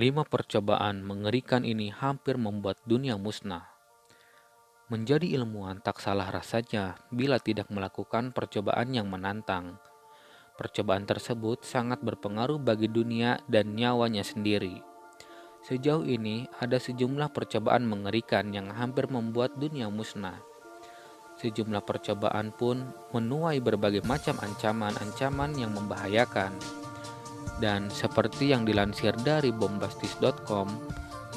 5 percobaan mengerikan ini hampir membuat dunia musnah. Menjadi ilmuwan tak salah rasanya bila tidak melakukan percobaan yang menantang. Percobaan tersebut sangat berpengaruh bagi dunia dan nyawanya sendiri. Sejauh ini ada sejumlah percobaan mengerikan yang hampir membuat dunia musnah. Sejumlah percobaan pun menuai berbagai macam ancaman-ancaman yang membahayakan. Dan seperti yang dilansir dari bombastis.com,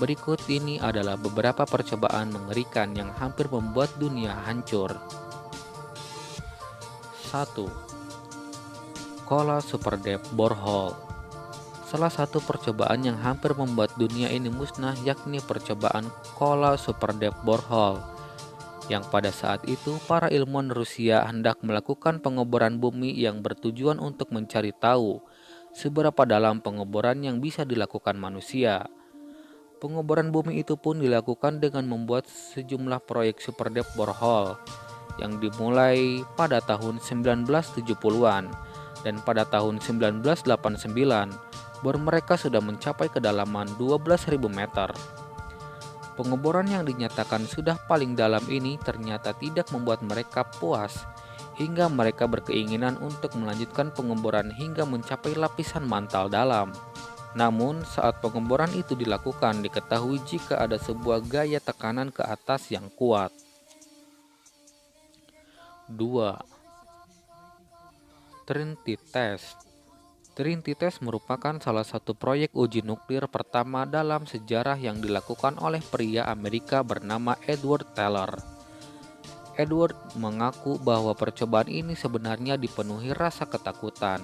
berikut ini adalah beberapa percobaan mengerikan yang hampir membuat dunia hancur. 1. Kola Super Depth Borehole. Salah satu percobaan yang hampir membuat dunia ini musnah yakni percobaan Kola Super Depth Borehole, yang pada saat itu para ilmuwan Rusia hendak melakukan pengeboran bumi yang bertujuan untuk mencari tahu seberapa dalam pengeboran yang bisa dilakukan manusia. Pengeboran bumi itu pun dilakukan dengan membuat sejumlah proyek super depth borehole yang dimulai pada tahun 1970-an, dan pada tahun 1989 bor mereka sudah mencapai kedalaman 12.000 meter. Pengeboran yang dinyatakan sudah paling dalam ini ternyata tidak membuat mereka puas, hingga mereka berkeinginan untuk melanjutkan pengeboran hingga mencapai lapisan mantel dalam. Namun saat pengeboran itu dilakukan diketahui jika ada sebuah gaya tekanan ke atas yang kuat. 2. Trinity Test. Trinity Test merupakan salah satu proyek uji nuklir pertama dalam sejarah yang dilakukan oleh pria Amerika bernama Edward Teller. Edward mengaku bahwa percobaan ini sebenarnya dipenuhi rasa ketakutan.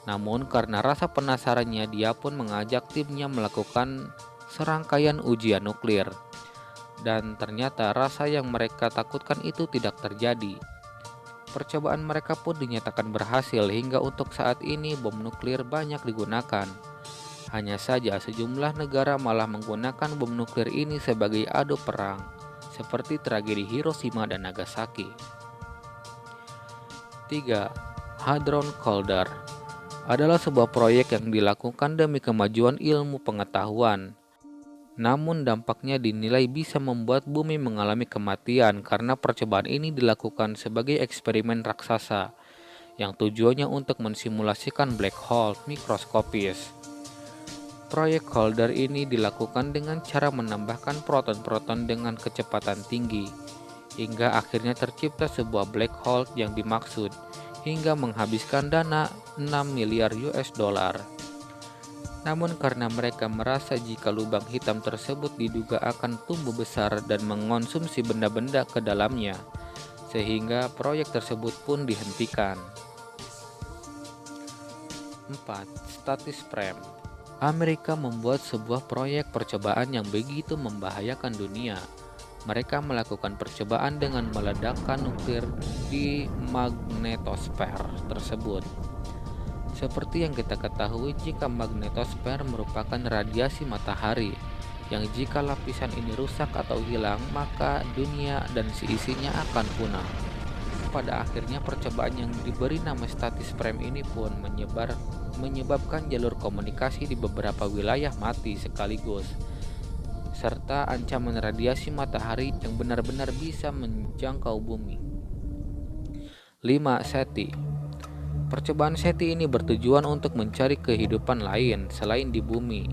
Namun karena rasa penasarannya, dia pun mengajak timnya melakukan serangkaian ujian nuklir. Dan ternyata rasa yang mereka takutkan itu tidak terjadi. Percobaan mereka pun dinyatakan berhasil hingga untuk saat ini bom nuklir banyak digunakan. Hanya saja sejumlah negara malah menggunakan bom nuklir ini sebagai adu perang, seperti tragedi Hiroshima dan Nagasaki. 3. Hadron Collider adalah sebuah proyek yang dilakukan demi kemajuan ilmu pengetahuan. Namun dampaknya dinilai bisa membuat bumi mengalami kematian karena percobaan ini dilakukan sebagai eksperimen raksasa yang tujuannya untuk mensimulasikan black hole mikroskopis. Proyek Collider ini dilakukan dengan cara menambahkan proton-proton dengan kecepatan tinggi, hingga akhirnya tercipta sebuah black hole yang dimaksud, hingga menghabiskan dana 6 miliar US dollar. Namun karena mereka merasa jika lubang hitam tersebut diduga akan tumbuh besar dan mengonsumsi benda-benda ke dalamnya, sehingga proyek tersebut pun dihentikan. 4. Statis Prem. Amerika membuat sebuah proyek percobaan yang begitu membahayakan dunia. Mereka melakukan percobaan dengan meledakkan nuklir di magnetosfer tersebut. Seperti yang kita ketahui, jika magnetosfer merupakan radiasi matahari yang jika lapisan ini rusak atau hilang, maka dunia dan seisinya akan punah. Pada akhirnya percobaan yang diberi nama statis prem ini pun menyebabkan jalur komunikasi di beberapa wilayah mati sekaligus, serta ancaman radiasi matahari yang benar-benar bisa menjangkau bumi. 5. SETI. Percobaan SETI ini bertujuan untuk mencari kehidupan lain selain di bumi,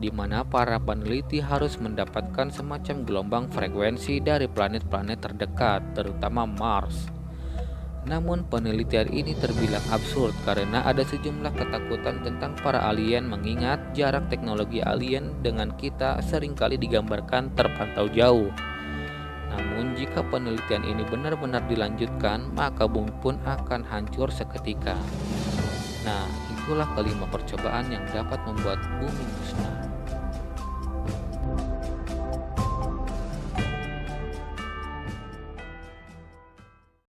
di mana para peneliti harus mendapatkan semacam gelombang frekuensi dari planet-planet terdekat, terutama Mars. Namun penelitian ini terbilang absurd karena ada sejumlah ketakutan tentang para alien, mengingat jarak teknologi alien dengan kita seringkali digambarkan terpantau jauh. Namun jika penelitian ini benar-benar dilanjutkan, maka bumi pun akan hancur seketika. Nah, itulah kelima percobaan yang dapat membuat bumi musnah.